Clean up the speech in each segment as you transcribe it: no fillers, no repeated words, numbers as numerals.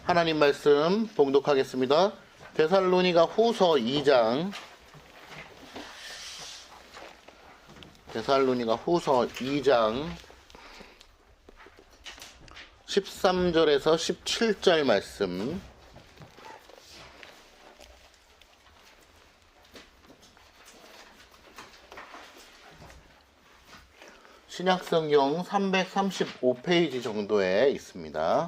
하나님 말씀 봉독하겠습니다. 데살로니가 후서 2장 13절에서 17절 말씀. 신약성경 335페이지 정도에 있습니다.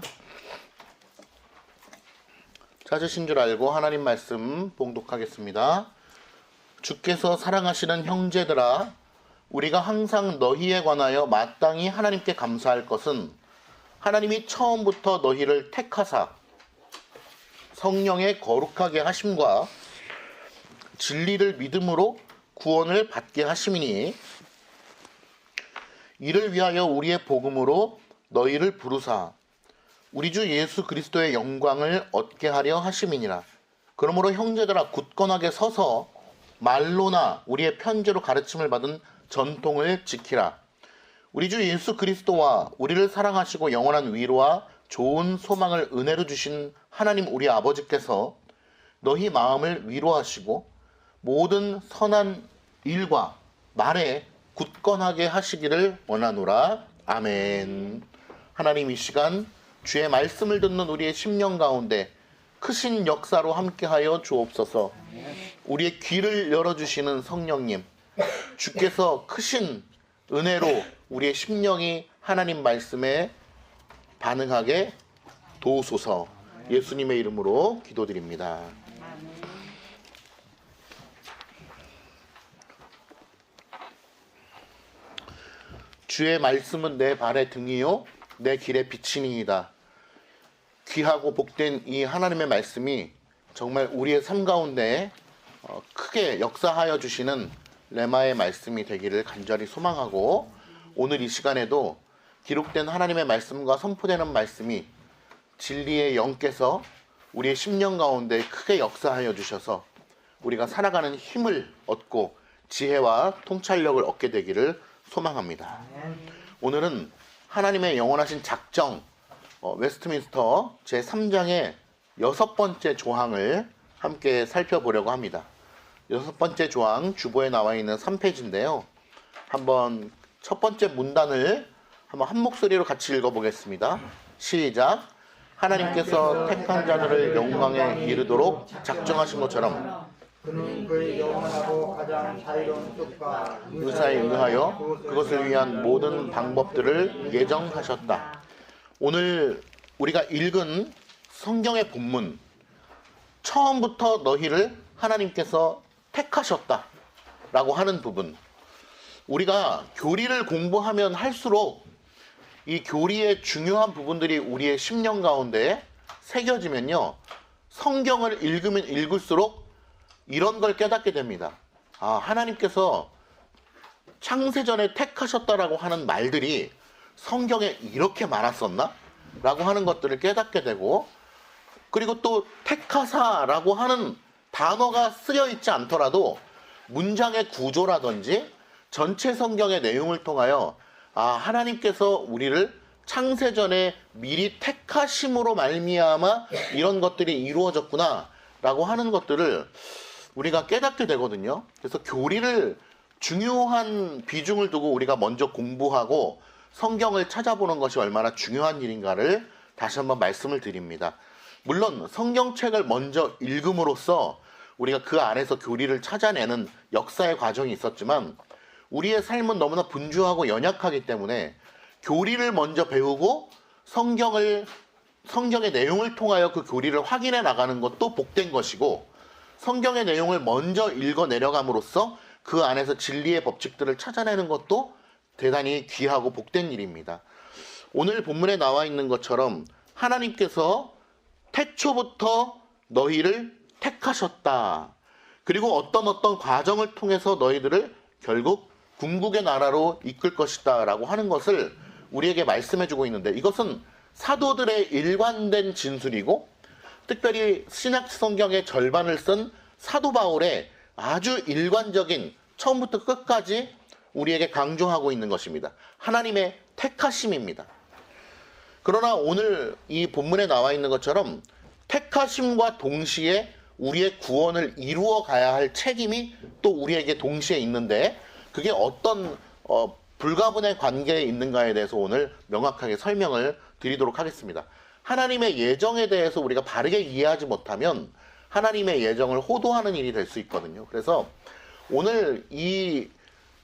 찾으신 줄 알고 하나님 말씀 봉독하겠습니다. 주께서 사랑하시는 형제들아, 우리가 항상 너희에 관하여 마땅히 하나님께 감사할 것은 하나님이 처음부터 너희를 택하사 성령의 거룩하게 하심과 진리를 믿음으로 구원을 받게 하심이니, 이를 위하여 우리의 복음으로 너희를 부르사 우리 주 예수 그리스도의 영광을 얻게 하려 하심이니라. 그러므로 형제들아, 굳건하게 서서 말로나 우리의 편지로 가르침을 받은 전통을 지키라. 우리 주 예수 그리스도와 우리를 사랑하시고 영원한 위로와 좋은 소망을 은혜로 주신 하나님 우리 아버지께서 너희 마음을 위로하시고 모든 선한 일과 말에 굳건하게 하시기를 원하노라. 아멘. 하나님, 이 시간 주의 말씀을 듣는 우리의 심령 가운데 크신 역사로 함께하여 주옵소서. 우리의 귀를 열어주시는 성령님, 주께서 크신 은혜로 우리의 심령이 하나님 말씀에 반응하게 도우소서. 예수님의 이름으로 기도드립니다. 주의 말씀은 내 발의 등이요 내 길의 빛이니이다. 귀하고 복된 이 하나님의 말씀이 정말 우리의 삶 가운데 크게 역사하여 주시는 레마의 말씀이 되기를 간절히 소망하고, 오늘 이 시간에도 기록된 하나님의 말씀과 선포되는 말씀이 진리의 영께서 우리의 심령 가운데 크게 역사하여 주셔서 우리가 살아가는 힘을 얻고 지혜와 통찰력을 얻게 되기를 소망합니다. 오늘은 하나님의 영원하신 작정, 웨스트민스터 제3장의 6번째 조항을 함께 살펴보려고 합니다. 6번째 조항 주보에 나와 있는 3페이지인데요. 한번 첫 번째 문단을 한번 한 목소리로 같이 읽어보겠습니다. 시작. 하나님께서 택한 자들을 영광에 이르도록 작정하신 것처럼 그는 그의 영원하고 가장 자유로운 뜻과 의사에 의하여 그것을 위한 모든 방법들을 예정하셨다. 오늘 우리가 읽은 성경의 본문, 처음부터 너희를 하나님께서 택하셨다 라고 하는 부분, 우리가 교리를 공부하면 할수록 이 교리의 중요한 부분들이 우리의 심령 가운데 새겨지면요, 성경을 읽으면 읽을수록 이런 걸 깨닫게 됩니다. 하나님께서 창세전에 택하셨다라고 하는 말들이 성경에 이렇게 많았었나? 라고 하는 것들을 깨닫게 되고, 그리고 또 택하사라고 하는 단어가 쓰여 있지 않더라도 문장의 구조라든지 전체 성경의 내용을 통하여 하나님께서 우리를 창세전에 미리 택하심으로 말미암아 이런 것들이 이루어졌구나 라고 하는 것들을 우리가 깨닫게 되거든요. 그래서 교리를 중요한 비중을 두고 우리가 먼저 공부하고 성경을 찾아보는 것이 얼마나 중요한 일인가를 다시 한번 말씀을 드립니다. 물론 성경책을 먼저 읽음으로써 우리가 그 안에서 교리를 찾아내는 역사의 과정이 있었지만, 우리의 삶은 너무나 분주하고 연약하기 때문에 교리를 먼저 배우고 성경의 내용을 통하여 그 교리를 확인해 나가는 것도 복된 것이고, 성경의 내용을 먼저 읽어 내려감으로써 그 안에서 진리의 법칙들을 찾아내는 것도 대단히 귀하고 복된 일입니다. 오늘 본문에 나와 있는 것처럼 하나님께서 태초부터 너희를 택하셨다. 그리고 어떤 과정을 통해서 너희들을 결국 궁극의 나라로 이끌 것이다 라고 하는 것을 우리에게 말씀해주고 있는데, 이것은 사도들의 일관된 진술이고, 특별히 신약 성경의 절반을 쓴 사도 바울의 아주 일관적인 처음부터 끝까지 우리에게 강조하고 있는 것입니다. 하나님의 택하심입니다. 그러나 오늘 이 본문에 나와 있는 것처럼 택하심과 동시에 우리의 구원을 이루어 가야 할 책임이 또 우리에게 동시에 있는데 그게 어떤 불가분의 관계에 있는가에 대해서 오늘 명확하게 설명을 드리도록 하겠습니다. 하나님의 예정에 대해서 우리가 바르게 이해하지 못하면 하나님의 예정을 호도하는 일이 될 수 있거든요. 그래서 오늘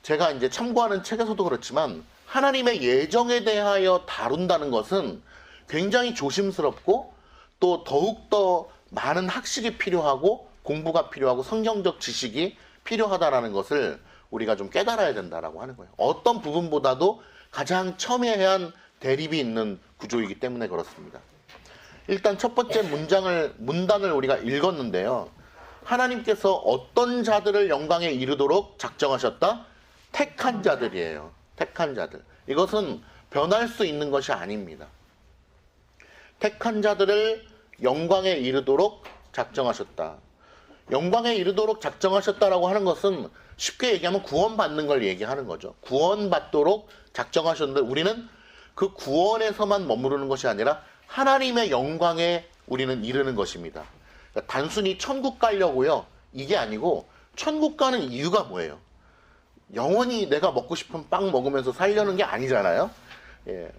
제가 이제 참고하는 책에서도 그렇지만 하나님의 예정에 대하여 다룬다는 것은 굉장히 조심스럽고 또 더욱더 많은 학식이 필요하고 공부가 필요하고 성경적 지식이 필요하다라는 것을 우리가 좀 깨달아야 된다라고 하는 거예요. 어떤 부분보다도 가장 첨예한 대립이 있는 구조이기 때문에 그렇습니다. 일단 첫 번째 문단을 우리가 읽었는데요. 하나님께서 어떤 자들을 영광에 이르도록 작정하셨다? 택한 자들이에요. 택한 자들. 이것은 변할 수 있는 것이 아닙니다. 택한 자들을 영광에 이르도록 작정하셨다. 영광에 이르도록 작정하셨다라고 하는 것은 쉽게 얘기하면 구원받는 걸 얘기하는 거죠. 구원받도록 작정하셨는데 우리는 그 구원에서만 머무르는 것이 아니라 하나님의 영광에 우리는 이르는 것입니다. 그러니까 단순히 천국 가려고요. 이게 아니고 천국 가는 이유가 뭐예요? 영원히 내가 먹고 싶은 빵 먹으면서 살려는 게 아니잖아요. 예.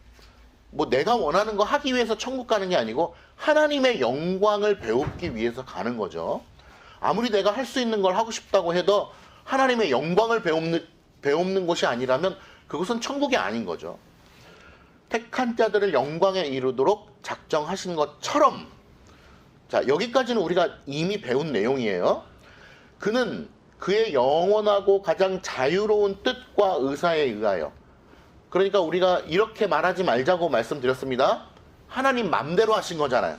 뭐 내가 원하는 거 하기 위해서 천국 가는 게 아니고 하나님의 영광을 배우기 위해서 가는 거죠. 아무리 내가 할 수 있는 걸 하고 싶다고 해도 하나님의 영광을 배우는 것이 아니라면 그것은 천국이 아닌 거죠. 택한 자들을 영광에 이르도록 작정하신 것처럼, 자, 여기까지는 우리가 이미 배운 내용이에요. 그는 그의 영원하고 가장 자유로운 뜻과 의사에 의하여, 그러니까 우리가 이렇게 말하지 말자고 말씀드렸습니다. 하나님 맘대로 하신 거잖아요.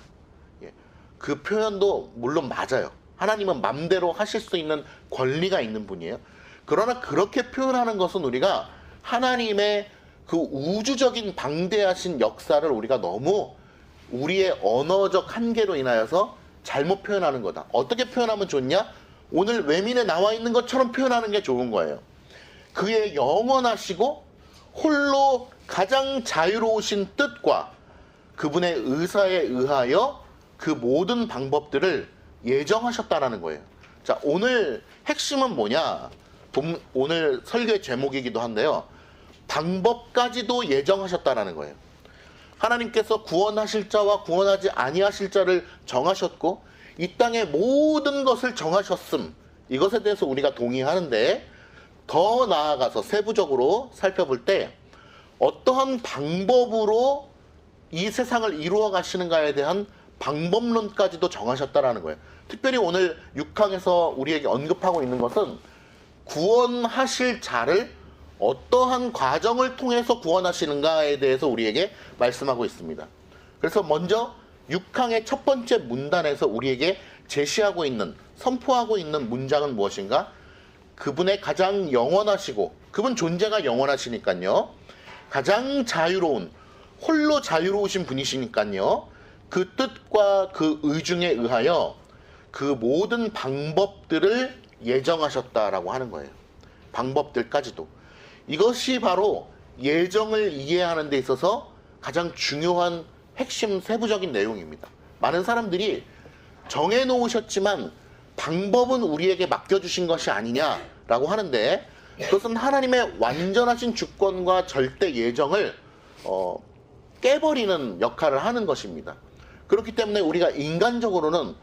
예. 그 표현도 물론 맞아요. 하나님은 맘대로 하실 수 있는 권리가 있는 분이에요. 그러나 그렇게 표현하는 것은 우리가 하나님의 그 우주적인 방대하신 역사를 우리가 너무 우리의 언어적 한계로 인하여서 잘못 표현하는 거다. 어떻게 표현하면 좋냐? 오늘 외민에 나와 있는 것처럼 표현하는 게 좋은 거예요. 그의 영원하시고 홀로 가장 자유로우신 뜻과 그분의 의사에 의하여 그 모든 방법들을 예정하셨다라는 거예요. 자, 오늘 핵심은 뭐냐? 오늘 설교의 제목이기도 한데요. 방법까지도 예정하셨다라는 거예요. 하나님께서 구원하실 자와 구원하지 아니하실 자를 정하셨고 이 땅의 모든 것을 정하셨음. 이것에 대해서 우리가 동의하는데 더 나아가서 세부적으로 살펴볼 때 어떠한 방법으로 이 세상을 이루어 가시는가에 대한 방법론까지도 정하셨다라는 거예요. 특별히 오늘 6항에서 우리에게 언급하고 있는 것은 구원하실 자를 어떠한 과정을 통해서 구원하시는가에 대해서 우리에게 말씀하고 있습니다. 그래서 먼저 6항의 첫 번째 문단에서 우리에게 제시하고 있는, 선포하고 있는 문장은 무엇인가? 그분의 가장 영원하시고, 그분 존재가 영원하시니까요. 가장 자유로운, 홀로 자유로우신 분이시니까요. 그 뜻과 그 의중에 의하여 그 모든 방법들을 예정하셨다라고 하는 거예요. 방법들까지도. 이것이 바로 예정을 이해하는 데 있어서 가장 중요한 핵심 세부적인 내용입니다. 많은 사람들이 정해놓으셨지만 방법은 우리에게 맡겨주신 것이 아니냐라고 하는데 그것은 하나님의 완전하신 주권과 절대 예정을 깨버리는 역할을 하는 것입니다. 그렇기 때문에 우리가 인간적으로는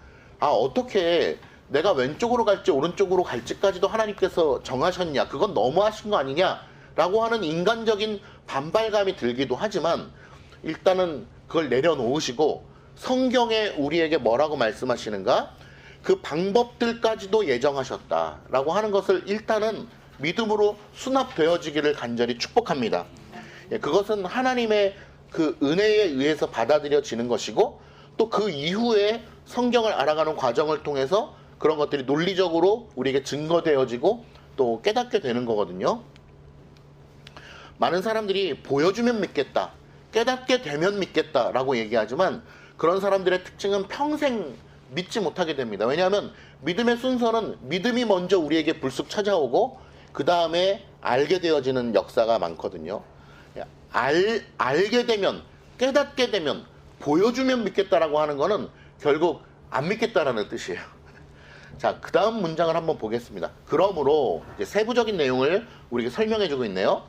어떻게 내가 왼쪽으로 갈지 오른쪽으로 갈지까지도 하나님께서 정하셨냐, 그건 너무하신 거 아니냐라고 하는 인간적인 반발감이 들기도 하지만 일단은 그걸 내려놓으시고 성경에 우리에게 뭐라고 말씀하시는가? 그 방법들까지도 예정하셨다라고 하는 것을 일단은 믿음으로 수납되어지기를 간절히 축복합니다. 그것은 하나님의 그 은혜에 의해서 받아들여지는 것이고 또 그 이후에 성경을 알아가는 과정을 통해서 그런 것들이 논리적으로 우리에게 증거되어지고 또 깨닫게 되는 거거든요. 많은 사람들이 보여주면 믿겠다, 깨닫게 되면 믿겠다라고 얘기하지만 그런 사람들의 특징은 평생 믿지 못하게 됩니다. 왜냐하면 믿음의 순서는 믿음이 먼저 우리에게 불쑥 찾아오고 그 다음에 알게 되어지는 역사가 많거든요. 알게 되면 깨닫게 되면, 보여주면 믿겠다라고 하는 거는 결국 안 믿겠다라는 뜻이에요. 자, 그 다음 문장을 한번 보겠습니다. 그러므로 이제 세부적인 내용을 우리에게 설명해 주고 있네요.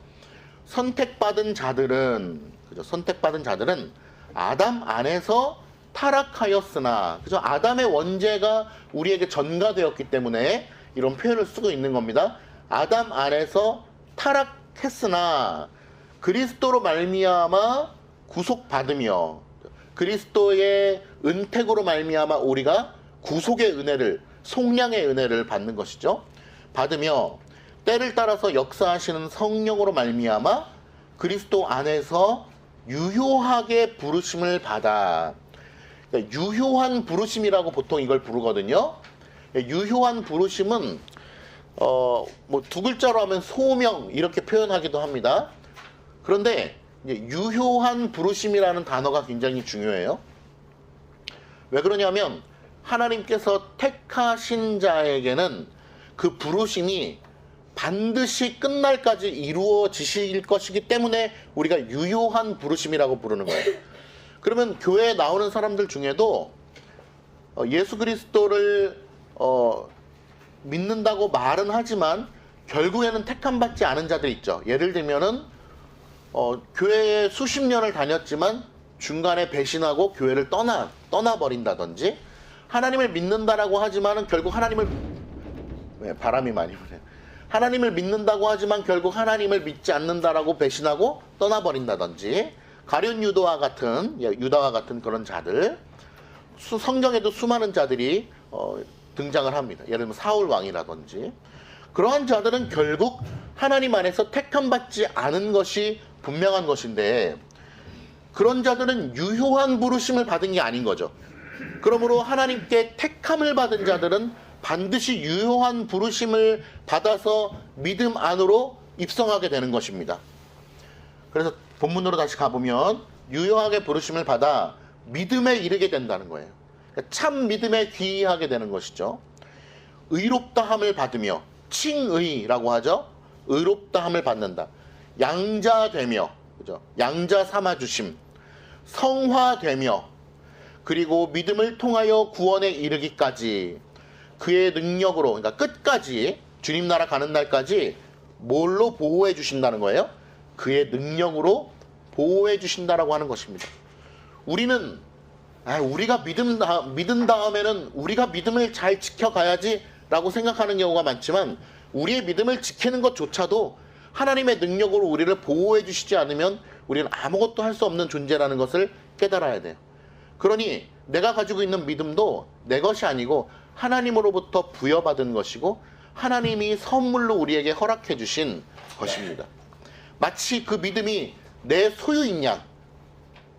선택받은 자들은, 그죠? 선택받은 자들은 아담 안에서 타락하였으나, 그죠? 아담의 원죄가 우리에게 전가되었기 때문에 이런 표현을 쓰고 있는 겁니다. 아담 안에서 타락했으나 그리스도로 말미암아 구속받으며, 그리스도의 은택으로 말미암아 우리가 구속의 은혜를, 속량의 은혜를 받는 것이죠. 받으며 때를 따라서 역사하시는 성령으로 말미암아 그리스도 안에서 유효하게 부르심을 받아. 그러니까 유효한 부르심이라고 보통 이걸 부르거든요. 유효한 부르심은 뭐 두 글자로 하면 소명 이렇게 표현하기도 합니다. 그런데 이제 유효한 부르심이라는 단어가 굉장히 중요해요. 왜 그러냐면 하나님께서 택하신 자에게는 그 부르심이 반드시 끝날까지 이루어지실 것이기 때문에 우리가 유효한 부르심이라고 부르는 거예요. 그러면 교회에 나오는 사람들 중에도 예수 그리스도를 믿는다고 말은 하지만 결국에는 택함받지 않은 자들 있죠. 예를 들면은 교회에 수십 년을 다녔지만 중간에 배신하고 교회를 떠나버린다든지, 하나님을 믿는다라고 하지만은 결국 바람이 많이 부네요. 하나님을 믿는다고 하지만 결국 하나님을 믿지 않는다라고 배신하고 떠나버린다든지, 가룟 유다와 같은 그런 자들, 성경에도 수많은 자들이 등장을 합니다. 예를 들면 사울 왕이라든지. 그러한 자들은 결국 하나님 안에서 택함받지 않은 것이 분명한 것인데, 그런 자들은 유효한 부르심을 받은 게 아닌 거죠. 그러므로 하나님께 택함을 받은 자들은 반드시 유효한 부르심을 받아서 믿음 안으로 입성하게 되는 것입니다. 그래서 본문으로 다시 가보면 유효하게 부르심을 받아 믿음에 이르게 된다는 거예요. 그러니까 참 믿음에 귀하게 되는 것이죠. 의롭다함을 받으며, 칭의라고 하죠. 의롭다함을 받는다. 양자되며, 그죠? 양자 삼아주심, 성화되며, 그리고 믿음을 통하여 구원에 이르기까지 그의 능력으로, 그러니까 끝까지, 주님 나라 가는 날까지 뭘로 보호해 주신다는 거예요? 그의 능력으로 보호해 주신다라고 하는 것입니다. 우리는 우리가 믿은 다음에는 우리가 믿음을 잘 지켜가야지 라고 생각하는 경우가 많지만, 우리의 믿음을 지키는 것조차도 하나님의 능력으로 우리를 보호해 주시지 않으면 우리는 아무것도 할 수 없는 존재라는 것을 깨달아야 돼요. 그러니 내가 가지고 있는 믿음도 내 것이 아니고 하나님으로부터 부여받은 것이고 하나님이 선물로 우리에게 허락해 주신 것입니다. 마치 그 믿음이 내 소유인 양,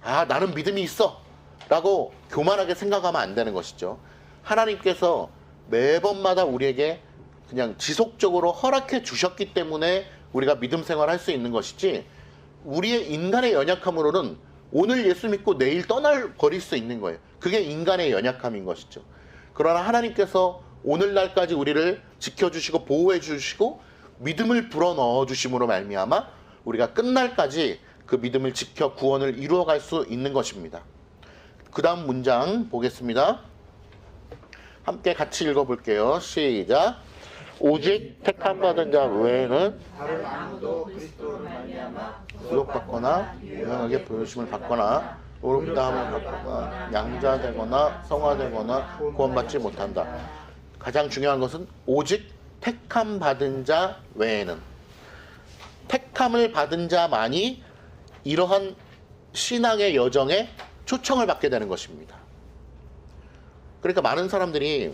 나는 믿음이 있어 라고 교만하게 생각하면 안 되는 것이죠. 하나님께서 매번마다 우리에게 그냥 지속적으로 허락해 주셨기 때문에 우리가 믿음 생활할 수 있는 것이지, 우리의 인간의 연약함으로는 오늘 예수 믿고 내일 떠나버릴 수 있는 거예요. 그게 인간의 연약함인 것이죠. 그러나 하나님께서 오늘날까지 우리를 지켜주시고 보호해 주시고 믿음을 불어넣어 주심으로 말미암아 우리가 끝날까지 그 믿음을 지켜 구원을 이루어갈 수 있는 것입니다. 그 다음 문장 보겠습니다. 함께 같이 읽어볼게요. 시작. 오직 택함받은 자 외에는 다른 아무도 그리스도로 말미암아 구속받거나 유용하게 부르심을 받거나 의롭다함을 받거나 양자되거나 성화되거나 구원받지 못한다. 가장 중요한 것은 오직 택함받은 자 외에는, 택함을 받은 자만이 이러한 신앙의 여정에 초청을 받게 되는 것입니다. 그러니까 많은 사람들이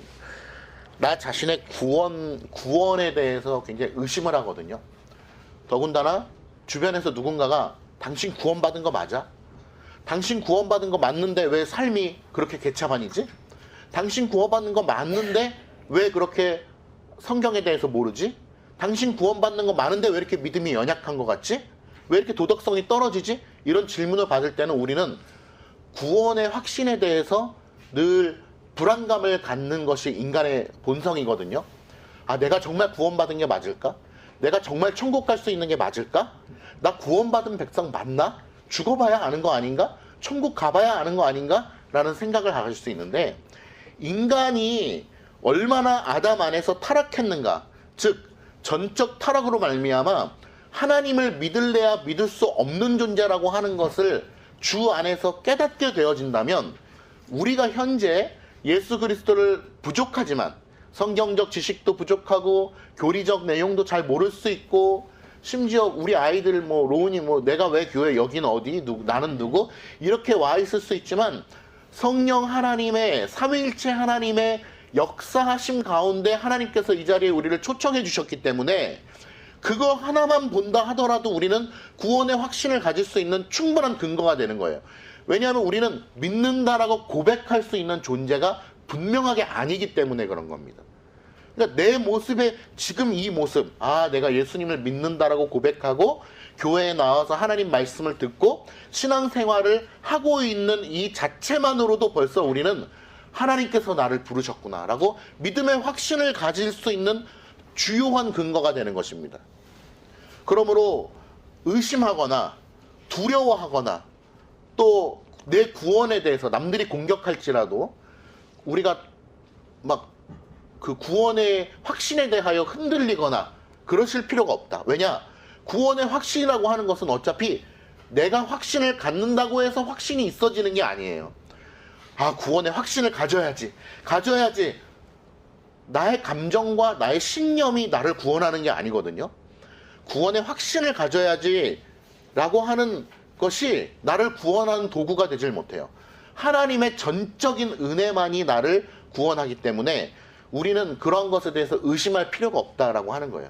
나 자신의 구원에 대해서 굉장히 의심을 하거든요. 더군다나 주변에서 누군가가 당신 구원받은 거 맞아? 당신 구원받은 거 맞는데 왜 삶이 그렇게 개차반이지? 당신 구원받는 거 맞는데 왜 그렇게 성경에 대해서 모르지? 당신 구원받는 거 많은데 왜 이렇게 믿음이 연약한 것 같지? 왜 이렇게 도덕성이 떨어지지? 이런 질문을 받을 때는 우리는 구원의 확신에 대해서 늘 불안감을 갖는 것이 인간의 본성이거든요. 내가 정말 구원받은 게 맞을까? 내가 정말 천국 갈 수 있는 게 맞을까? 나 구원받은 백성 맞나? 죽어봐야 아는 거 아닌가? 천국 가봐야 아는 거 아닌가? 라는 생각을 하실 수 있는데, 인간이 얼마나 아담 안에서 타락했는가, 즉 전적 타락으로 말미암아 하나님을 믿을래야 믿을 수 없는 존재라고 하는 것을 주 안에서 깨닫게 되어진다면, 우리가 현재 예수 그리스도를 부족하지만 성경적 지식도 부족하고 교리적 내용도 잘 모를 수 있고, 심지어 우리 아이들 뭐 로운이 뭐 내가 왜 교회 여기는 어디 나는 누구 이렇게 와 있을 수 있지만, 성령 하나님의 삼위일체 하나님의 역사하심 가운데 하나님께서 이 자리에 우리를 초청해 주셨기 때문에 그거 하나만 본다 하더라도 우리는 구원의 확신을 가질 수 있는 충분한 근거가 되는 거예요. 왜냐하면 우리는 믿는다라고 고백할 수 있는 존재가 분명하게 아니기 때문에 그런 겁니다. 그러니까 내 모습에 지금 이 모습, 아 내가 예수님을 믿는다라고 고백하고 교회에 나와서 하나님 말씀을 듣고 신앙생활을 하고 있는 이 자체만으로도 벌써 우리는 하나님께서 나를 부르셨구나 라고 믿음의 확신을 가질 수 있는 주요한 근거가 되는 것입니다. 그러므로 의심하거나 두려워하거나 또 내 구원에 대해서 남들이 공격할지라도 우리가 막 그 구원의 확신에 대하여 흔들리거나 그러실 필요가 없다. 왜냐? 구원의 확신이라고 하는 것은 어차피 내가 확신을 갖는다고 해서 확신이 있어지는 게 아니에요. 아, 구원의 확신을 가져야지. 나의 감정과 나의 신념이 나를 구원하는 게 아니거든요. 구원의 확신을 가져야지 라고 하는 것이 나를 구원하는 도구가 되질 못해요. 하나님의 전적인 은혜만이 나를 구원하기 때문에 우리는 그런 것에 대해서 의심할 필요가 없다라고 하는 거예요.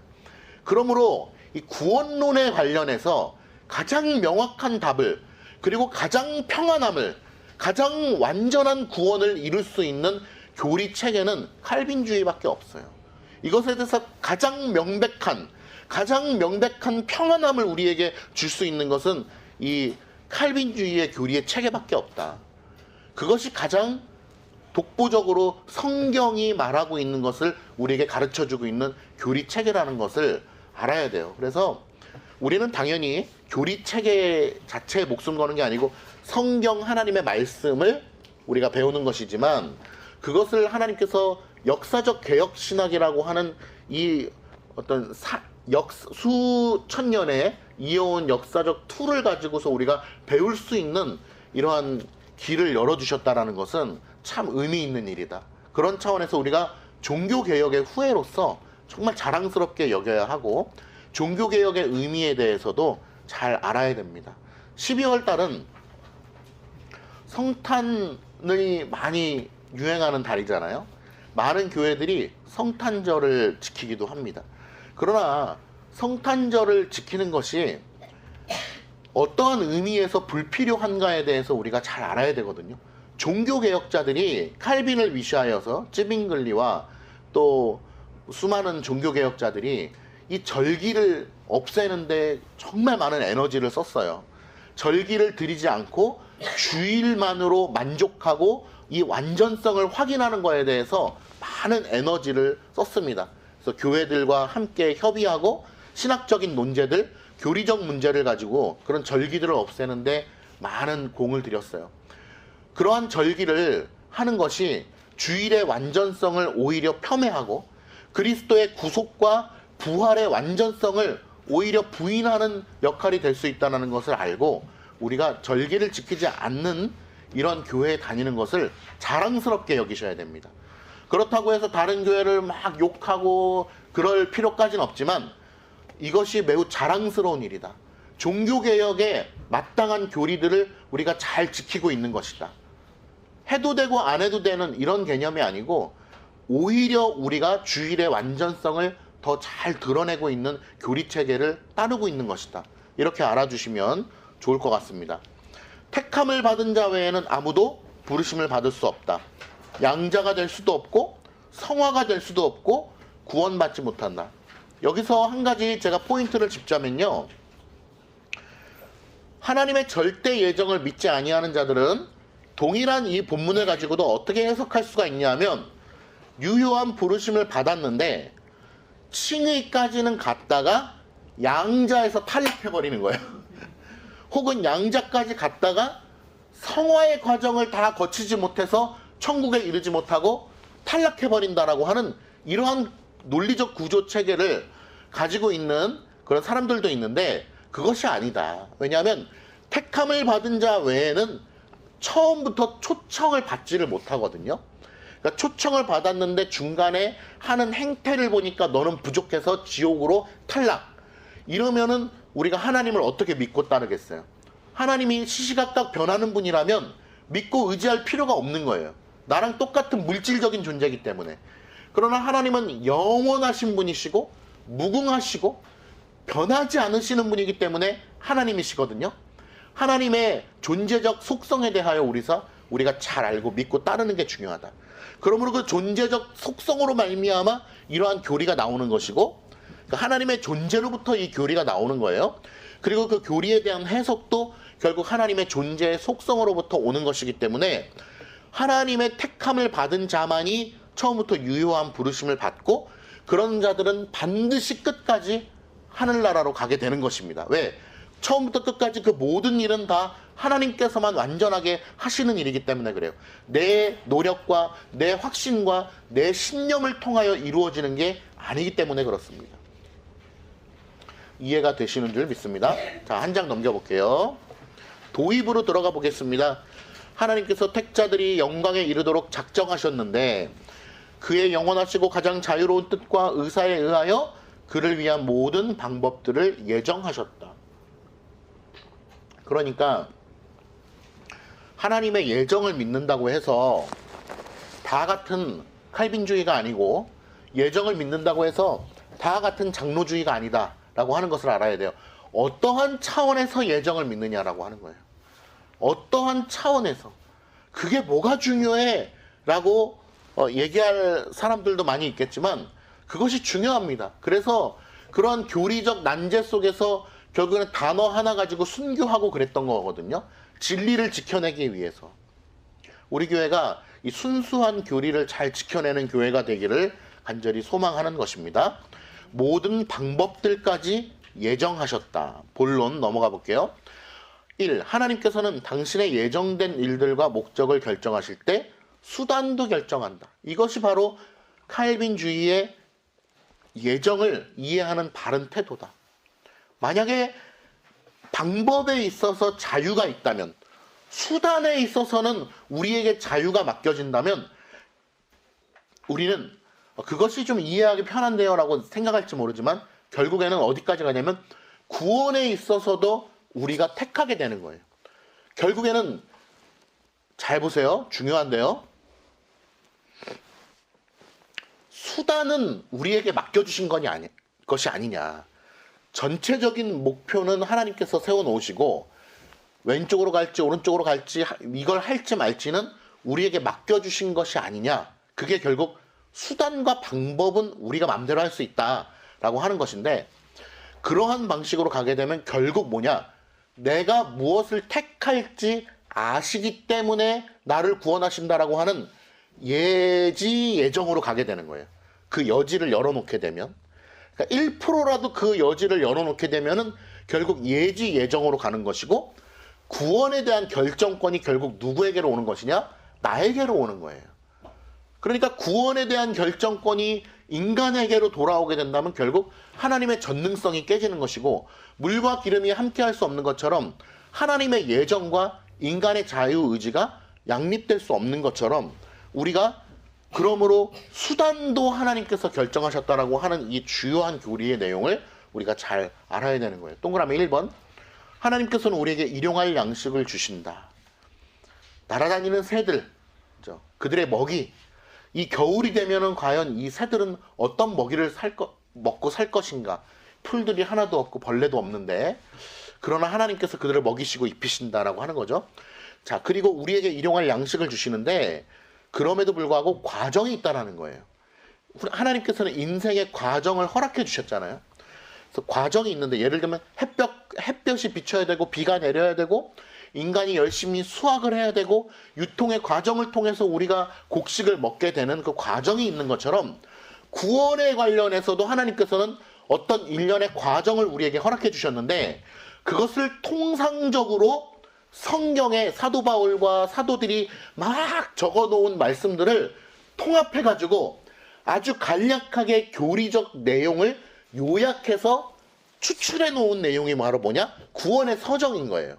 그러므로 이 구원론에 관련해서 가장 명확한 답을, 그리고 가장 평안함을, 가장 완전한 구원을 이룰 수 있는 교리 체계는 칼빈주의밖에 없어요. 이것에 대해서 가장 명백한 평안함을 우리에게 줄 수 있는 것은 이 칼빈주의의 교리의 체계밖에 없다. 그것이 가장 독보적으로 성경이 말하고 있는 것을 우리에게 가르쳐주고 있는 교리 체계라는 것을 알아야 돼요. 그래서 우리는 당연히 교리 체계 자체에 목숨 거는 게 아니고 성경 하나님의 말씀을 우리가 배우는 것이지만, 그것을 하나님께서 역사적 개혁 신학이라고 하는 이 어떤 수천 년에 이어온 역사적 툴을 가지고서 우리가 배울 수 있는 이러한 길을 열어주셨다라는 것은 참 의미 있는 일이다. 그런 차원에서 우리가 종교개혁의 후예로서 정말 자랑스럽게 여겨야 하고, 종교개혁의 의미에 대해서도 잘 알아야 됩니다. 12월 달은 성탄이 많이 유행하는 달이잖아요. 많은 교회들이 성탄절을 지키기도 합니다. 그러나 성탄절을 지키는 것이 어떠한 의미에서 불필요한가에 대해서 우리가 잘 알아야 되거든요. 종교개혁자들이 칼빈을 위시하여서 찌빙글리와 또 수많은 종교개혁자들이 이 절기를 없애는데 정말 많은 에너지를 썼어요. 절기를 드리지 않고 주일만으로 만족하고 이 완전성을 확인하는 것에 대해서 많은 에너지를 썼습니다. 그래서 교회들과 함께 협의하고 신학적인 논제들, 교리적 문제를 가지고 그런 절기들을 없애는데 많은 공을 들였어요. 그러한 절기를 하는 것이 주일의 완전성을 오히려 폄훼하고 그리스도의 구속과 부활의 완전성을 오히려 부인하는 역할이 될 수 있다는 것을 알고 우리가 절기를 지키지 않는 이런 교회에 다니는 것을 자랑스럽게 여기셔야 됩니다. 그렇다고 해서 다른 교회를 막 욕하고 그럴 필요까지는 없지만 이것이 매우 자랑스러운 일이다. 종교개혁에 마땅한 교리들을 우리가 잘 지키고 있는 것이다. 해도 되고 안 해도 되는 이런 개념이 아니고 오히려 우리가 주일의 완전성을 더 잘 드러내고 있는 교리체계를 따르고 있는 것이다. 이렇게 알아주시면 좋을 것 같습니다. 택함을 받은 자 외에는 아무도 부르심을 받을 수 없다. 양자가 될 수도 없고 성화가 될 수도 없고 구원받지 못한다. 여기서 한 가지 제가 포인트를 짚자면요. 하나님의 절대 예정을 믿지 아니하는 자들은 동일한 이 본문을 가지고도 어떻게 해석할 수가 있냐면 유효한 부르심을 받았는데 칭의까지는 갔다가 양자에서 탈락해버리는 거예요. 혹은 양자까지 갔다가 성화의 과정을 다 거치지 못해서 천국에 이르지 못하고 탈락해버린다라고 하는 이러한 논리적 구조 체계를 가지고 있는 그런 사람들도 있는데 그것이 아니다. 왜냐하면 택함을 받은 자 외에는 처음부터 초청을 받지를 못하거든요. 그러니까 초청을 받았는데 중간에 하는 행태를 보니까 너는 부족해서 지옥으로 탈락. 이러면은 우리가 하나님을 어떻게 믿고 따르겠어요? 하나님이 시시각각 변하는 분이라면 믿고 의지할 필요가 없는 거예요. 나랑 똑같은 물질적인 존재이기 때문에. 그러나 하나님은 영원하신 분이시고 무궁하시고 변하지 않으시는 분이기 때문에 하나님이시거든요. 하나님의 존재적 속성에 대하여 우리가 잘 알고 믿고 따르는 게 중요하다. 그러므로 그 존재적 속성으로 말미암아 이러한 교리가 나오는 것이고 하나님의 존재로부터 이 교리가 나오는 거예요. 그리고 그 교리에 대한 해석도 결국 하나님의 존재의 속성으로부터 오는 것이기 때문에 하나님의 택함을 받은 자만이 처음부터 유효한 부르심을 받고 그런 자들은 반드시 끝까지 하늘나라로 가게 되는 것입니다. 왜? 처음부터 끝까지 그 모든 일은 다 하나님께서만 완전하게 하시는 일이기 때문에 그래요. 내 노력과 내 확신과 내 신념을 통하여 이루어지는 게 아니기 때문에 그렇습니다. 이해가 되시는 줄 믿습니다. 자, 한 장 넘겨볼게요. 도입으로 들어가 보겠습니다. 하나님께서 택자들이 영광에 이르도록 작정하셨는데 그의 영원하시고 가장 자유로운 뜻과 의사에 의하여 그를 위한 모든 방법들을 예정하셨다. 그러니까 하나님의 예정을 믿는다고 해서 다 같은 칼빈주의가 아니고 예정을 믿는다고 해서 다 같은 장로주의가 아니다 라고 하는 것을 알아야 돼요. 어떠한 차원에서 예정을 믿느냐라고 하는 거예요. 어떠한 차원에서. 그게 뭐가 중요해 라고 얘기할 사람들도 많이 있겠지만 그것이 중요합니다. 그래서 그런 교리적 난제 속에서 결국에는 단어 하나 가지고 순교하고 그랬던 거거든요. 진리를 지켜내기 위해서. 우리 교회가 이 순수한 교리를 잘 지켜내는 교회가 되기를 간절히 소망하는 것입니다. 모든 방법들까지 예정하셨다. 본론 넘어가 볼게요. 1. 하나님께서는 당신의 예정된 일들과 목적을 결정하실 때 수단도 결정한다. 이것이 바로 칼빈주의의 예정을 이해하는 바른 태도다. 만약에 방법에 있어서 자유가 있다면, 수단에 있어서는 우리에게 자유가 맡겨진다면 우리는 그것이 좀 이해하기 편한데요 라고 생각할지 모르지만 결국에는 어디까지 가냐면 구원에 있어서도 우리가 택하게 되는 거예요. 결국에는 잘 보세요. 중요한데요. 수단은 우리에게 맡겨주신 것이 아니냐. 전체적인 목표는 하나님께서 세워놓으시고 왼쪽으로 갈지 오른쪽으로 갈지 이걸 할지 말지는 우리에게 맡겨주신 것이 아니냐. 그게 결국 수단과 방법은 우리가 마음대로 할 수 있다라고 하는 것인데 그러한 방식으로 가게 되면 결국 뭐냐. 내가 무엇을 택할지 아시기 때문에 나를 구원하신다라고 하는 예정으로 가게 되는 거예요. 그 여지를 열어놓게 되면. 그러니까 1%라도 그 여지를 열어놓게 되면은 결국 예정으로 가는 것이고 구원에 대한 결정권이 결국 누구에게로 오는 것이냐? 나에게로 오는 거예요. 그러니까 구원에 대한 결정권이 인간에게로 돌아오게 된다면 결국 하나님의 전능성이 깨지는 것이고 물과 기름이 함께할 수 없는 것처럼 하나님의 예정과 인간의 자유의지가 양립될 수 없는 것처럼 우리가 그러므로 수단도 하나님께서 결정하셨다라고 하는 이 주요한 교리의 내용을 우리가 잘 알아야 되는 거예요. 동그라미 1번. 하나님께서는 우리에게 일용할 양식을 주신다. 날아다니는 새들, 그들의 먹이. 이 겨울이 되면은 과연 이 새들은 어떤 먹이를 먹고 살 것인가. 풀들이 하나도 없고 벌레도 없는데 그러나 하나님께서 그들을 먹이시고 입히신다라고 하는 거죠. 자, 그리고 우리에게 일용할 양식을 주시는데 그럼에도 불구하고 과정이 있다라는 거예요. 하나님께서는 인생의 과정을 허락해 주셨잖아요. 그래서 과정이 있는데 예를 들면 햇볕이 비쳐야 되고 비가 내려야 되고 인간이 열심히 수확을 해야 되고 유통의 과정을 통해서 우리가 곡식을 먹게 되는 그 과정이 있는 것처럼 구원에 관련해서도 하나님께서는 어떤 일련의 과정을 우리에게 허락해 주셨는데 그것을 통상적으로 성경에 사도 바울과 사도들이 막 적어놓은 말씀들을 통합해가지고 아주 간략하게 교리적 내용을 요약해서 추출해 놓은 내용이 바로 뭐냐? 구원의 서정인 거예요.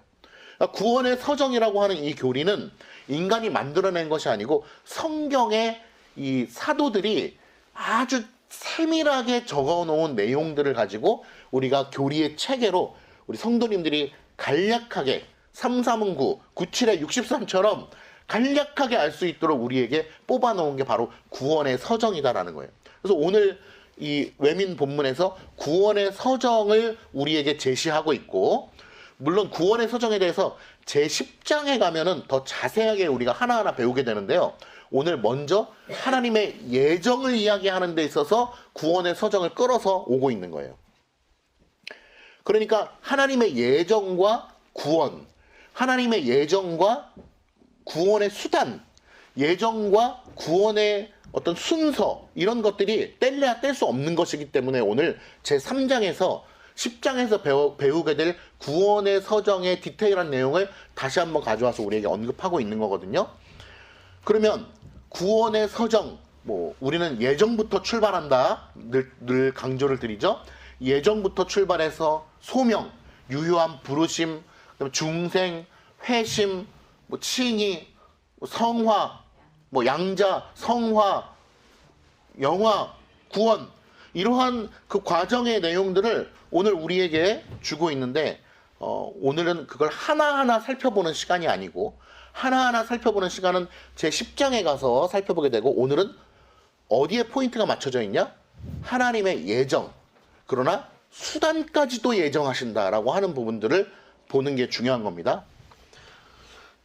그러니까 구원의 서정이라고 하는 이 교리는 인간이 만들어낸 것이 아니고 성경의 이 사도들이 아주 세밀하게 적어놓은 내용들을 가지고 우리가 교리의 체계로 우리 성도님들이 간략하게 339, 97에 63처럼 간략하게 알 수 있도록 우리에게 뽑아놓은 게 바로 구원의 서정이다라는 거예요. 그래서 오늘 이 외민 본문에서 구원의 서정을 우리에게 제시하고 있고, 물론 구원의 서정에 대해서 제10장에 가면은 더 자세하게 우리가 하나하나 배우게 되는데요. 오늘 먼저 하나님의 예정을 이야기하는 데 있어서 구원의 서정을 끌어서 오고 있는 거예요. 그러니까 하나님의 예정과 구원, 하나님의 예정과 구원의 수단, 예정과 구원의 어떤 순서, 이런 것들이 뗄래야 뗄 수 없는 것이기 때문에 오늘 제3장에서 10장에서 배우게 될 구원의 서정의 디테일한 내용을 다시 한번 가져와서 우리에게 언급하고 있는 거거든요. 그러면 구원의 서정, 우리는 예정부터 출발한다. 늘 강조를 드리죠. 예정부터 출발해서 소명, 유효한 부르심, 중생, 회심, 칭의, 성화, 양자, 성화, 영화, 구원, 이러한 그 과정의 내용들을 오늘 우리에게 주고 있는데, 오늘은 그걸 하나하나 살펴보는 시간이 아니고, 하나하나 살펴보는 시간은 제10장에 가서 살펴보게 되고, 오늘은 어디에 포인트가 맞춰져 있냐? 하나님의 예정, 그러나 수단까지도 예정하신다라고 하는 부분들을 보는 게 중요한 겁니다.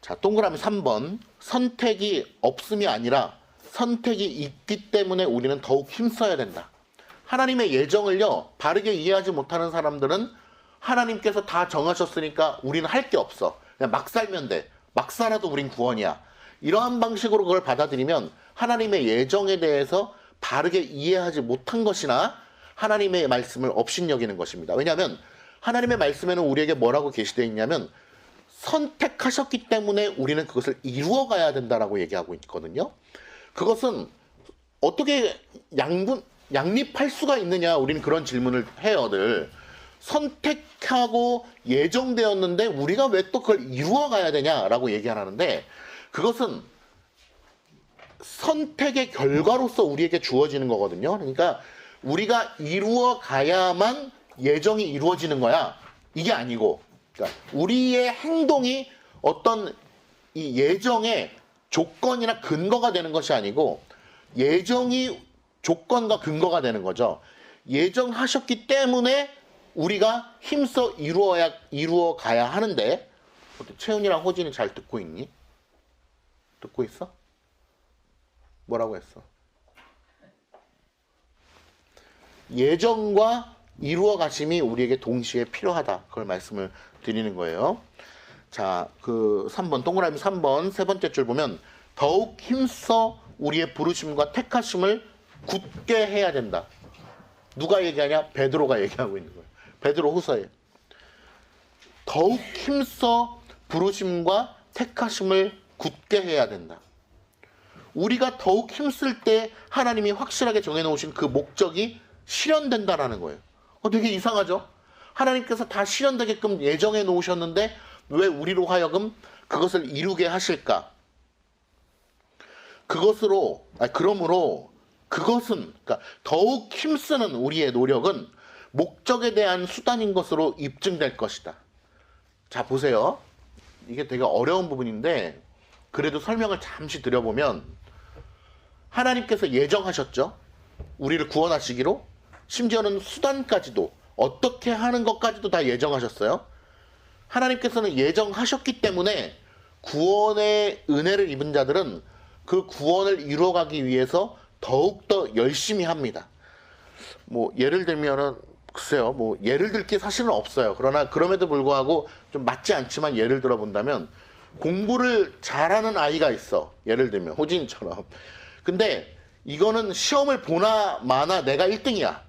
자, 동그라미 3번. 선택이 없음이 아니라 선택이 있기 때문에 우리는 더욱 힘써야 된다. 하나님의 예정을요, 바르게 이해하지 못하는 사람들은 하나님께서 다 정하셨으니까 우리는 할 게 없어. 그냥 막 살면 돼. 막 살아도 우린 구원이야. 이러한 방식으로 그걸 받아들이면 하나님의 예정에 대해서 바르게 이해하지 못한 것이나 하나님의 말씀을 업신여기는 것입니다. 왜냐하면 하나님의 말씀에는 우리에게 뭐라고 계시되어 있냐면 선택하셨기 때문에 우리는 그것을 이루어가야 된다라고 얘기하고 있거든요. 그것은 어떻게 양립할 수가 있느냐, 우리는 그런 질문을 해요. 늘 선택하고 예정되었는데 우리가 왜 또 그걸 이루어가야 되냐라고 얘기하는데, 그것은 선택의 결과로서 우리에게 주어지는 거거든요. 그러니까 우리가 이루어가야만 예정이 이루어지는 거야, 이게 아니고, 그러니까 우리의 행동이 어떤 이 예정의 조건이나 근거가 되는 것이 아니고 예정이 조건과 근거가 되는 거죠. 예정하셨기 때문에 우리가 힘써 이루어가야 하는데, 채은이랑 호진이 잘 듣고 있니? 듣고 있어? 뭐라고 했어? 예정과 이루어가심이 우리에게 동시에 필요하다. 그걸 말씀을 드리는 거예요. 자, 그 3번, 동그라미 3번 세 번째 줄 보면 더욱 힘써 우리의 부르심과 택하심을 굳게 해야 된다. 누가 얘기하냐? 베드로가 얘기하고 있는 거예요. 베드로 후서에. 더욱 힘써 부르심과 택하심을 굳게 해야 된다. 우리가 더욱 힘쓸 때 하나님이 확실하게 정해놓으신 그 목적이 실현된다라는 거예요. 되게 이상하죠? 하나님께서 다 실현되게끔 예정해 놓으셨는데 왜 우리로 하여금 그것을 이루게 하실까? 그러므로 그것은, 그러니까 더욱 힘쓰는 우리의 노력은 목적에 대한 수단인 것으로 입증될 것이다. 자, 보세요. 이게 되게 어려운 부분인데 그래도 설명을 잠시 드려보면, 하나님께서 예정하셨죠. 우리를 구원하시기로. 심지어는 수단까지도, 어떻게 하는 것까지도 다 예정하셨어요. 하나님께서는 예정하셨기 때문에 구원의 은혜를 입은 자들은 그 구원을 이루어가기 위해서 더욱더 열심히 합니다. 예를 들면은, 글쎄요, 예를 들 게 사실은 없어요. 그러나 그럼에도 불구하고 좀 맞지 않지만 예를 들어 본다면, 공부를 잘하는 아이가 있어. 예를 들면 호진이처럼. 근데 이거는 시험을 보나 마나 내가 1등이야.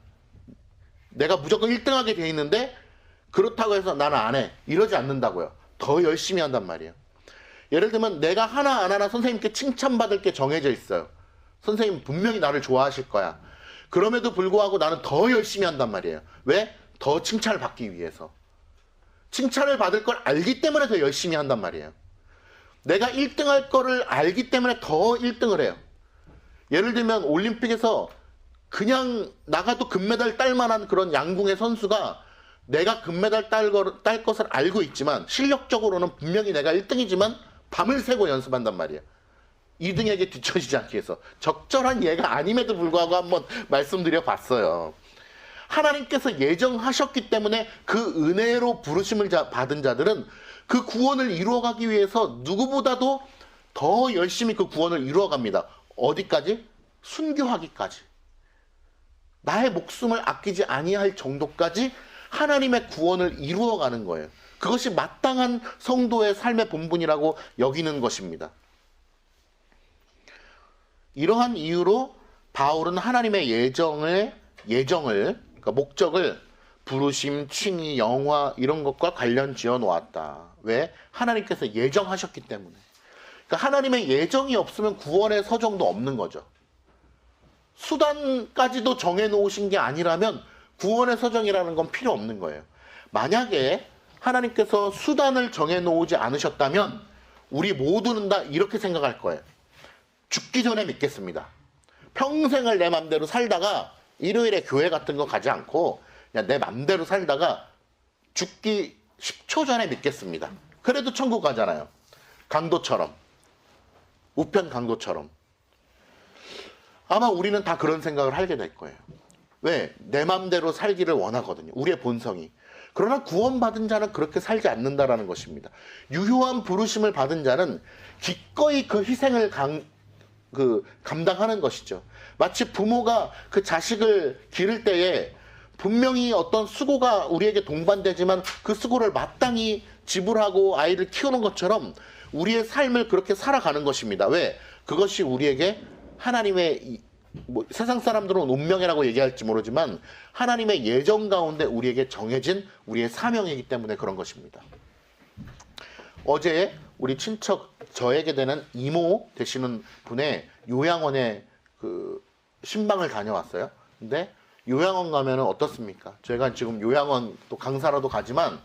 내가 무조건 1등하게 돼 있는데 그렇다고 해서 나는 안 해. 이러지 않는다고요. 더 열심히 한단 말이에요. 예를 들면 내가 하나 안 하나 선생님께 칭찬받을 게 정해져 있어요. 선생님 분명히 나를 좋아하실 거야. 그럼에도 불구하고 나는 더 열심히 한단 말이에요. 왜? 더 칭찬을 받기 위해서. 칭찬을 받을 걸 알기 때문에 더 열심히 한단 말이에요. 내가 1등 할 거를 알기 때문에 더 1등을 해요. 예를 들면 올림픽에서 그냥 나가도 금메달 딸 만한 그런 양궁의 선수가 내가 금메달 딸 것을 알고 있지만 실력적으로는 분명히 내가 1등이지만 밤을 새고 연습한단 말이에요. 2등에게 뒤처지지 않기 위해서. 적절한 예가 아님에도 불구하고 한번 말씀드려 봤어요. 하나님께서 예정하셨기 때문에 그 은혜로 부르심을 받은 자들은 그 구원을 이루어가기 위해서 누구보다도 더 열심히 그 구원을 이루어갑니다. 어디까지? 순교하기까지. 나의 목숨을 아끼지 아니할 정도까지 하나님의 구원을 이루어가는 거예요. 그것이 마땅한 성도의 삶의 본분이라고 여기는 것입니다. 이러한 이유로 바울은 하나님의 예정을 그러니까 목적을 부르심, 칭의, 영화 이런 것과 관련 지어 놓았다. 왜? 하나님께서 예정하셨기 때문에. 그러니까 하나님의 예정이 없으면 구원의 서정도 없는 거죠. 수단까지도 정해 놓으신 게 아니라면 구원의 서정이라는 건 필요 없는 거예요. 만약에 하나님께서 수단을 정해 놓지 않으셨다면 우리 모두는 다 이렇게 생각할 거예요. 죽기 전에 믿겠습니다. 평생을 내 맘대로 살다가 일요일에 교회 같은 거 가지 않고 그냥 내 맘대로 살다가 죽기 10초 전에 믿겠습니다. 그래도 천국 가잖아요. 강도처럼. 우편 강도처럼. 아마 우리는 다 그런 생각을 하게 될 거예요. 왜? 내 맘대로 살기를 원하거든요. 우리의 본성이. 그러나 구원받은 자는 그렇게 살지 않는다라는 것입니다. 유효한 부르심을 받은 자는 기꺼이 그 희생을 감당하는 것이죠. 마치 부모가 그 자식을 기를 때에 분명히 어떤 수고가 우리에게 동반되지만 그 수고를 마땅히 지불하고 아이를 키우는 것처럼 우리의 삶을 그렇게 살아가는 것입니다. 왜? 그것이 우리에게 하나님의 세상 사람들은 운명이라고 얘기할지 모르지만 하나님의 예정 가운데 우리에게 정해진 우리의 사명이기 때문에 그런 것입니다. 어제 우리 친척 저에게 되는 이모 되시는 분의 요양원에 그 신방을 다녀왔어요. 근데 요양원 가면은 어떻습니까? 제가 지금 요양원 또 강사라도 가지만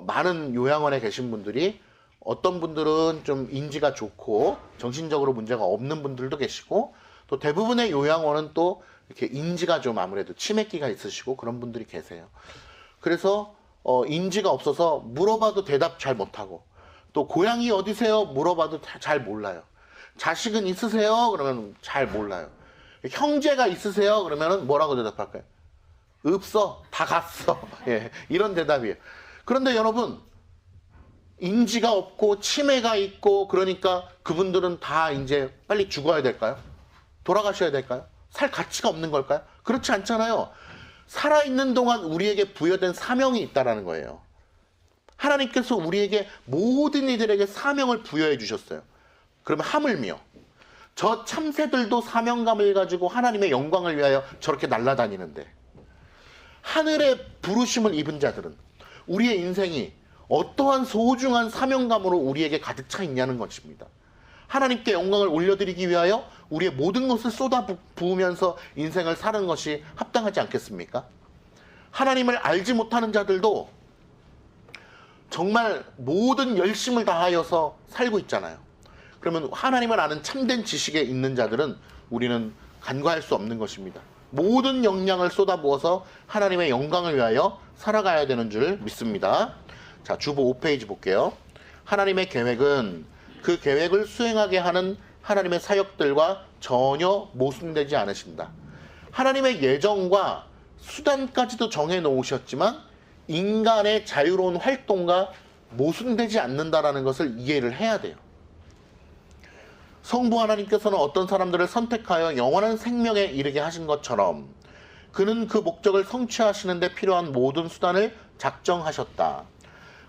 많은 요양원에 계신 분들이 어떤 분들은 좀 인지가 좋고 정신적으로 문제가 없는 분들도 계시고 또 대부분의 요양원은 또 이렇게 인지가 좀 아무래도 치매기가 있으시고 그런 분들이 계세요. 그래서 인지가 없어서 물어봐도 대답 잘 못하고 또 고향이 어디세요? 물어봐도 잘 몰라요. 자식은 있으세요? 그러면 잘 몰라요. 형제가 있으세요? 그러면 뭐라고 대답할까요? 없어. 다 갔어. 예, 이런 대답이에요. 그런데 여러분 인지가 없고 치매가 있고 그러니까 그분들은 다 이제 빨리 죽어야 될까요? 돌아가셔야 될까요? 살 가치가 없는 걸까요? 그렇지 않잖아요. 살아있는 동안 우리에게 부여된 사명이 있다는 거예요. 하나님께서 우리에게 모든 이들에게 사명을 부여해 주셨어요. 그러면 하물며 저 참새들도 사명감을 가지고 하나님의 영광을 위하여 저렇게 날아다니는데 하늘의 부르심을 입은 자들은 우리의 인생이 어떠한 소중한 사명감으로 우리에게 가득 차 있냐는 것입니다. 하나님께 영광을 올려드리기 위하여 우리의 모든 것을 쏟아 부으면서 인생을 사는 것이 합당하지 않겠습니까? 하나님을 알지 못하는 자들도 정말 모든 열심을 다하여서 살고 있잖아요. 그러면 하나님을 아는 참된 지식에 있는 자들은 우리는 간과할 수 없는 것입니다. 모든 역량을 쏟아부어서 하나님의 영광을 위하여 살아가야 되는 줄 믿습니다. 자, 주보 5페이지 볼게요. 하나님의 계획은 그 계획을 수행하게 하는 하나님의 사역들과 전혀 모순되지 않으신다. 하나님의 예정과 수단까지도 정해 놓으셨지만 인간의 자유로운 활동과 모순되지 않는다라는 것을 이해를 해야 돼요. 성부 하나님께서는 어떤 사람들을 선택하여 영원한 생명에 이르게 하신 것처럼 그는 그 목적을 성취하시는 데 필요한 모든 수단을 작정하셨다.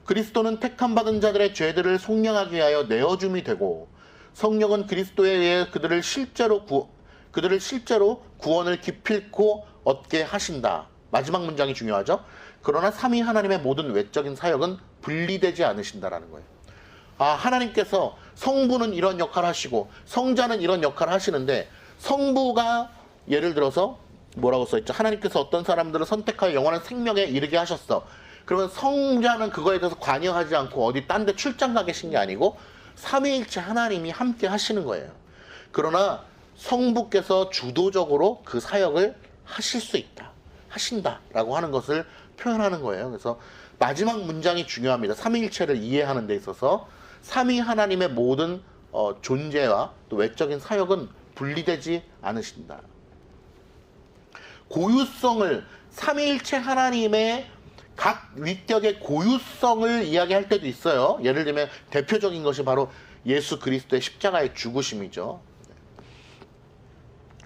그리스도는 택함받은 자들의 죄들을 속량하기 위하여 내어줌이 되고 성령은 그리스도에 의해 그들을 실제로 구원을 기필코 얻게 하신다. 마지막 문장이 중요하죠. 그러나 삼위 하나님의 모든 외적인 사역은 분리되지 않으신다라는 거예요. 아, 하나님께서 성부는 이런 역할을 하시고 성자는 이런 역할을 하시는데, 성부가 예를 들어서 뭐라고 써있죠? 하나님께서 어떤 사람들을 선택하여 영원한 생명에 이르게 하셨어. 그러면 성자는 그거에 대해서 관여하지 않고 어디 딴 데 출장 가 계신 게 아니고 삼위일체 하나님이 함께 하시는 거예요. 그러나 성부께서 주도적으로 그 사역을 하실 수 있다, 하신다라고 하는 것을 표현하는 거예요. 그래서 마지막 문장이 중요합니다. 삼위일체를 이해하는 데 있어서 삼위 하나님의 모든 존재와 또 외적인 사역은 분리되지 않으신다. 고유성을, 삼위일체 하나님의 각 위격의 고유성을 이야기할 때도 있어요. 예를 들면 대표적인 것이 바로 예수 그리스도의 십자가의 죽으심이죠.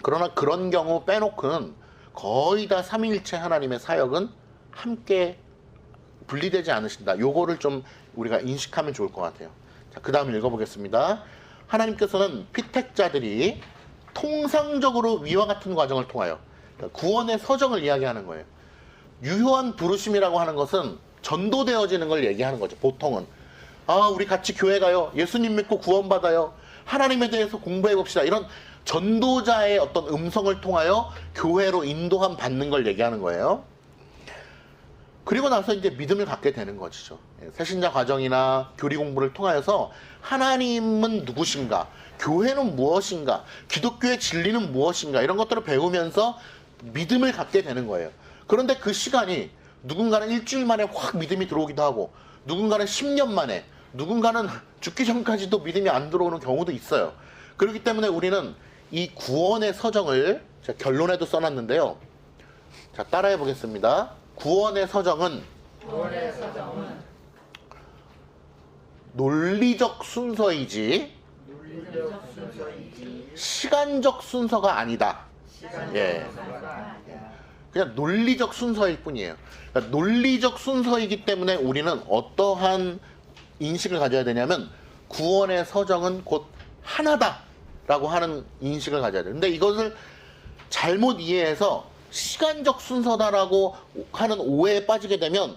그러나 그런 경우 빼놓고는 거의 다 삼위일체 하나님의 사역은 함께 분리되지 않으신다. 요거를 좀 우리가 인식하면 좋을 것 같아요. 자, 그 다음 읽어보겠습니다. 하나님께서는 피택자들이 통상적으로 위와 같은 과정을 통하여 구원의 서정을 이야기하는 거예요. 유효한 부르심이라고 하는 것은 전도되어지는 걸 얘기하는 거죠. 보통은 아, 우리 같이 교회 가요, 예수님 믿고 구원받아요, 하나님에 대해서 공부해 봅시다, 이런 전도자의 어떤 음성을 통하여 교회로 인도함 받는 걸 얘기하는 거예요. 그리고 나서 이제 믿음을 갖게 되는 것이죠. 새신자 과정이나 교리 공부를 통하여서 하나님은 누구신가, 교회는 무엇인가, 기독교의 진리는 무엇인가, 이런 것들을 배우면서 믿음을 갖게 되는 거예요. 그런데 그 시간이 누군가는 일주일 만에 확 믿음이 들어오기도 하고, 누군가는 10년 만에, 누군가는 죽기 전까지도 믿음이 안 들어오는 경우도 있어요. 그렇기 때문에 우리는 이 구원의 서정을 제가 결론에도 써놨는데요. 자, 따라해 보겠습니다. 구원의 서정은 논리적 순서이지 시간적 순서가 아니다. 예. 그냥 논리적 순서일 뿐이에요. 그러니까 논리적 순서이기 때문에 우리는 어떠한 인식을 가져야 되냐면 구원의 서정은 곧 하나다라고 하는 인식을 가져야 돼요. 근데 이것을 잘못 이해해서 시간적 순서다라고 하는 오해에 빠지게 되면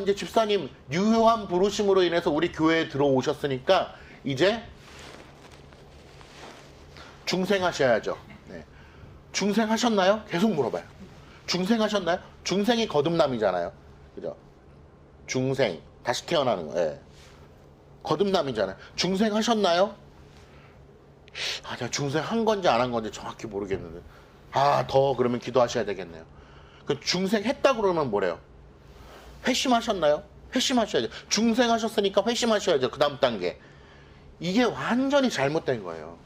이제 집사님 유효한 부르심으로 인해서 우리 교회에 들어오셨으니까 이제 중생하셔야죠. 네. 중생하셨나요? 계속 물어봐요. 중생하셨나요? 중생이 거듭남이잖아요. 그죠? 중생, 다시 태어나는 거. 예. 거듭남이잖아요. 중생하셨나요? 아, 제가 중생한 건지 안 한 건지 정확히 모르겠는데. 아, 더 그러면 기도하셔야 되겠네요. 그 중생했다 그러면 뭐래요? 회심하셨나요? 회심하셔야죠. 중생하셨으니까 회심하셔야죠. 그 다음 단계. 이게 완전히 잘못된 거예요.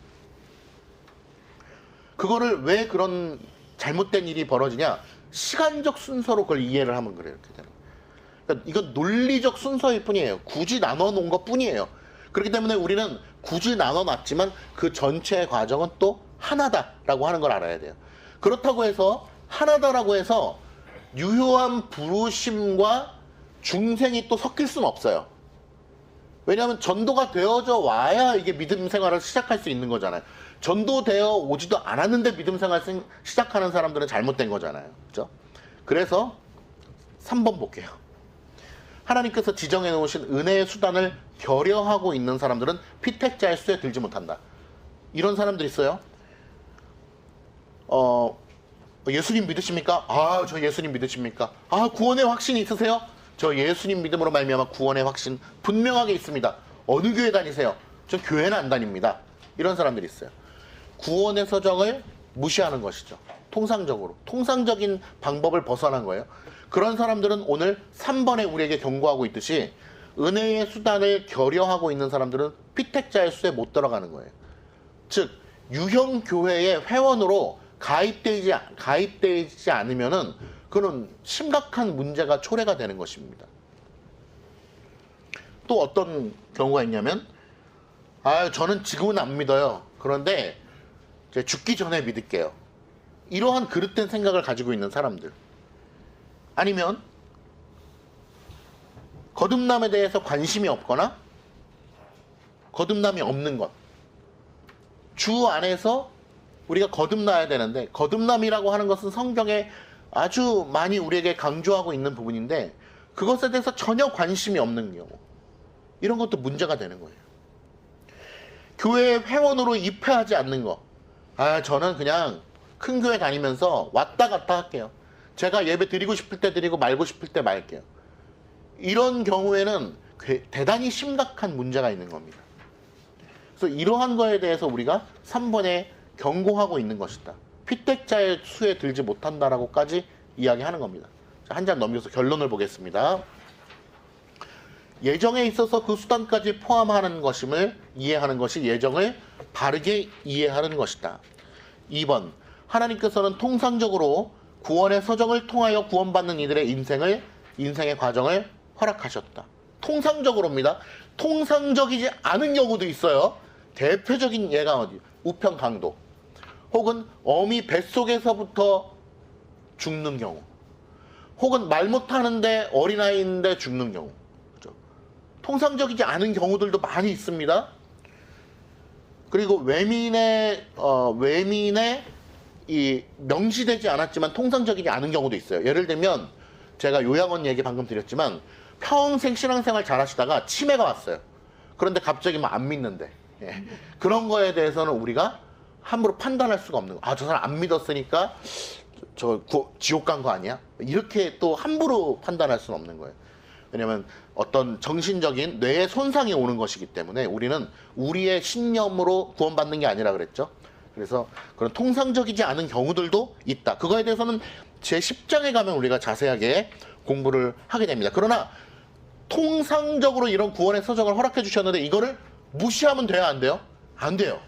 그거를 왜 그런 잘못된 일이 벌어지냐? 시간적 순서로 그걸 이해를 하면 그래요. 이렇게 되는. 그러니까 이건 논리적 순서일 뿐이에요. 굳이 나눠 놓은 것 뿐이에요. 그렇기 때문에 우리는 굳이 나눠 놨지만 그 전체의 과정은 또 하나다라고 하는 걸 알아야 돼요. 그렇다고 해서 하나다라고 해서 유효한 부르심과 중생이 또 섞일 수는 없어요. 왜냐하면 전도가 되어져 와야 이게 믿음 생활을 시작할 수 있는 거잖아요. 전도되어 오지도 않았는데 믿음 생활을 시작하는 사람들은 잘못된 거잖아요. 그렇죠? 그래서 3번 볼게요. 하나님께서 지정해 놓으신 은혜의 수단을 결여하고 있는 사람들은 피택자의 수에 들지 못한다. 이런 사람들 있어요. 예수님 믿으십니까? 아, 저 예수님 믿으십니까? 아, 구원의 확신이 있으세요? 저 예수님 믿음으로 말미암아 구원의 확신 분명하게 있습니다. 어느 교회 다니세요? 저 교회는 안 다닙니다. 이런 사람들이 있어요. 구원의 서정을 무시하는 것이죠. 통상적으로. 통상적인 방법을 벗어난 거예요. 그런 사람들은 오늘 3번에 우리에게 경고하고 있듯이 은혜의 수단을 결여하고 있는 사람들은 피택자의 수에 못 들어가는 거예요. 즉 유형 교회의 회원으로 가입되지 않으면은 그는 심각한 문제가 초래가 되는 것입니다. 또 어떤 경우가 있냐면, 저는 지금은 안 믿어요. 그런데 이제 죽기 전에 믿을게요. 이러한 그릇된 생각을 가지고 있는 사람들. 아니면 거듭남에 대해서 관심이 없거나 거듭남이 없는 것. 주 안에서 우리가 거듭나야 되는데, 거듭남이라고 하는 것은 성경에 아주 많이 우리에게 강조하고 있는 부분인데 그것에 대해서 전혀 관심이 없는 경우, 이런 것도 문제가 되는 거예요. 교회 회원으로 입회하지 않는 거. 저는 그냥 큰 교회 다니면서 왔다 갔다 할게요. 제가 예배 드리고 싶을 때 드리고 말고 싶을 때 말게요. 이런 경우에는 대단히 심각한 문제가 있는 겁니다. 그래서 이러한 거에 대해서 우리가 3번에 경고하고 있는 것이다. 피택자의 수에 들지 못한다라고까지 이야기하는 겁니다. 한 장 넘겨서 결론을 보겠습니다. 예정에 있어서 그 수단까지 포함하는 것임을 이해하는 것이 예정을 바르게 이해하는 것이다. 2번, 하나님께서는 통상적으로 구원의 서정을 통하여 구원받는 이들의 인생의 과정을 허락하셨다. 통상적으로입니다. 통상적이지 않은 경우도 있어요. 대표적인 예가 어디? 우편 강도, 혹은 어미 뱃속에서부터 죽는 경우, 혹은 말 못하는데 어린아이인데 죽는 경우. 그렇죠? 통상적이지 않은 경우들도 많이 있습니다. 그리고 외민의 이 명시되지 않았지만 통상적이지 않은 경우도 있어요. 예를 들면 제가 요양원 얘기 방금 드렸지만 평생 신앙생활 잘 하시다가 치매가 왔어요. 그런데 갑자기 막 안 믿는데, 예. 그런 거에 대해서는 우리가 함부로 판단할 수가 없는 거예요. 저 사람 안 믿었으니까 지옥 간 거 아니야? 이렇게 또 함부로 판단할 수는 없는 거예요. 왜냐하면 어떤 정신적인 뇌에 손상이 오는 것이기 때문에 우리는 우리의 신념으로 구원받는 게 아니라 그랬죠. 그래서 그런 통상적이지 않은 경우들도 있다. 그거에 대해서는 제10장에 가면 우리가 자세하게 공부를 하게 됩니다. 그러나 통상적으로 이런 구원의 서정을 허락해 주셨는데 이거를 무시하면 돼요, 안 돼요? 안 돼요.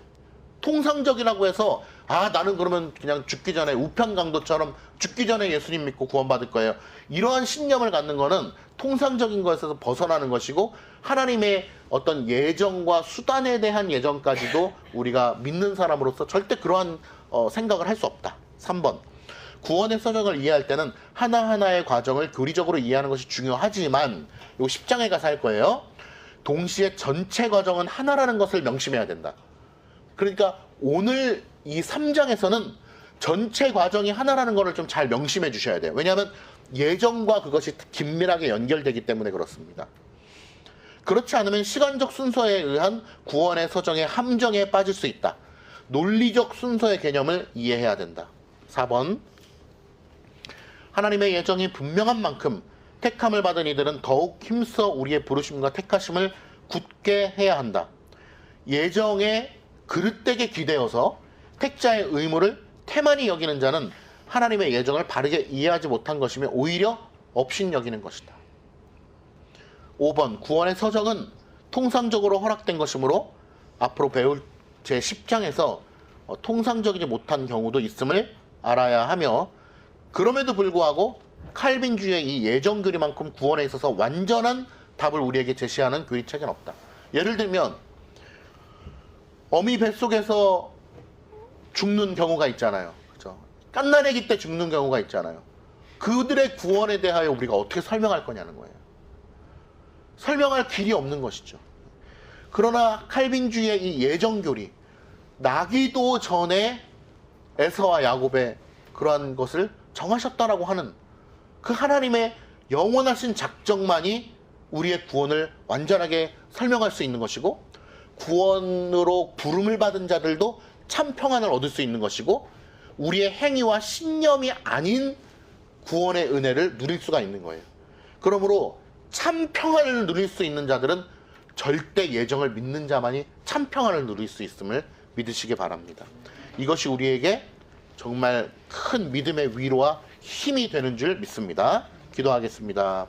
통상적이라고 해서 나는 그러면 그냥 죽기 전에 우편강도처럼 죽기 전에 예수님 믿고 구원받을 거예요. 이러한 신념을 갖는 거는 통상적인 것에서 벗어나는 것이고 하나님의 어떤 예정과 수단에 대한 예정까지도 우리가 믿는 사람으로서 절대 그러한 생각을 할 수 없다. 3번, 구원의 서정을 이해할 때는 하나하나의 과정을 교리적으로 이해하는 것이 중요하지만 요 10장에 가서 할 거예요. 동시에 전체 과정은 하나라는 것을 명심해야 된다. 그러니까 오늘 이 3장에서는 전체 과정이 하나라는 것을 좀 잘 명심해 주셔야 돼요. 왜냐하면 예정과 그것이 긴밀하게 연결되기 때문에 그렇습니다. 그렇지 않으면 시간적 순서에 의한 구원의 서정의 함정에 빠질 수 있다. 논리적 순서의 개념을 이해해야 된다. 4번, 하나님의 예정이 분명한 만큼 택함을 받은 이들은 더욱 힘써 우리의 부르심과 택하심을 굳게 해야 한다. 예정에 그릇되게 기대어서 택자의 의무를 태만히 여기는 자는 하나님의 예정을 바르게 이해하지 못한 것이며 오히려 업신여기는 것이다. 5번, 구원의 서정은 통상적으로 허락된 것이므로 앞으로 배울 제10장에서 통상적이지 못한 경우도 있음을 알아야 하며 그럼에도 불구하고 칼빈주의의 이 예정 교리만큼 구원에 있어서 완전한 답을 우리에게 제시하는 교리책은 없다. 예를 들면 어미 뱃속에서 죽는 경우가 있잖아요. 그죠? 갓난아기 때 죽는 경우가 있잖아요. 그들의 구원에 대하여 우리가 어떻게 설명할 거냐는 거예요. 설명할 길이 없는 것이죠. 그러나 칼빈주의의 이 예정교리, 나기도 전에 에서와 야곱의 그러한 것을 정하셨다라고 하는 그 하나님의 영원하신 작정만이 우리의 구원을 완전하게 설명할 수 있는 것이고 구원으로 부름을 받은 자들도 참 평안을 얻을 수 있는 것이고 우리의 행위와 신념이 아닌 구원의 은혜를 누릴 수가 있는 거예요. 그러므로 참 평안을 누릴 수 있는 자들은 절대 예정을 믿는 자만이 참 평안을 누릴 수 있음을 믿으시기 바랍니다. 이것이 우리에게 정말 큰 믿음의 위로와 힘이 되는 줄 믿습니다. 기도하겠습니다.